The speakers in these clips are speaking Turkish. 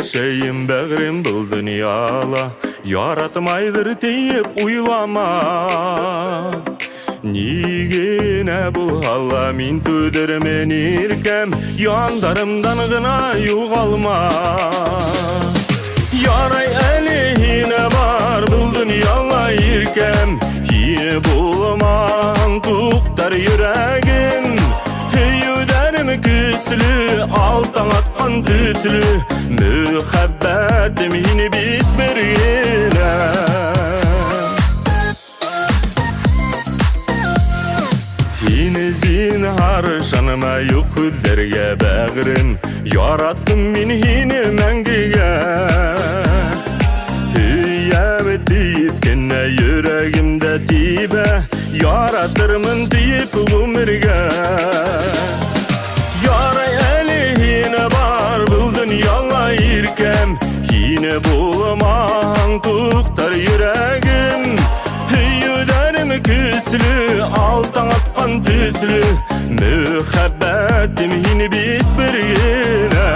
yaşayım bägrim bu dünyala. Yaratmaydır deyip uylama. Nigine bu halla min tüdürmen irkem, yandarımdan gına yuğalma. Yaray elihine var bu dünyala irkem, yine bulman tuktar yüreğim. Heyüderim küslü, altan atkan tütlü, mühabbetim yine bitmeriyle. Yine zinhar şanıma yok derge bägrim, yarattım min yine mengige. Hüyem deyip kenne yüreğimde tibe, yaratırmın deyip ömürge. Yaray elihine var bu dünyala irkem, yine bulman tuktar yüreğim. Hüyüderim küslü, altan atkan tüslü, mühabbetim yine bitmeriyle.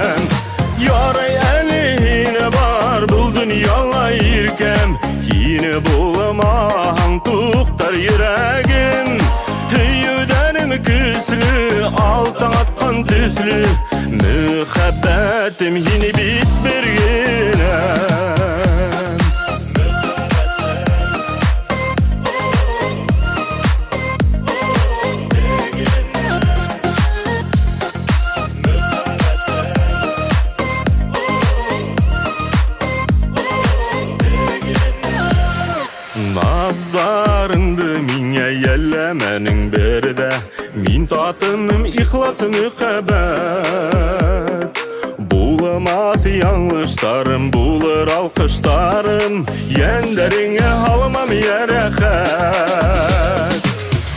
Yaray elihine var bu dünyala irkem, yine bulman tuktar yüreğim. Hüyüderim küslü, altan atkan tüslü, mühabbetim yine bitmeriyle. Nazlarındı minge yellemenin beride, min tatınım ihlas mühebbet. Bulamaz yanlışlarım, bulur alkışlarım, yenderine halmam yereket.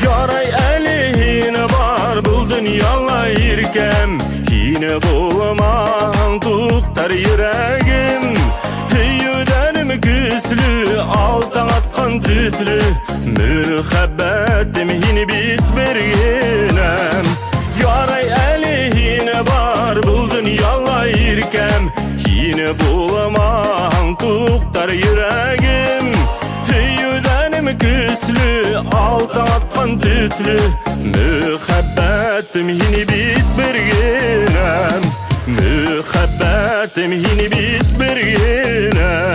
Yaray elihine var bu dünyala irkem, yine bulman tuktar yüreğim. Hüyüderim küslü, altan atkan tüslü, mühabbetim yine bitmeriyle. Yaray elihine var bu dünyala irkem, yine bulman tuktar yüreğim. Hüyüderim küslü, altan atkan tüslü, mühabbetim yine bitmeriyle. Mühabbetim yine bitmeriyle.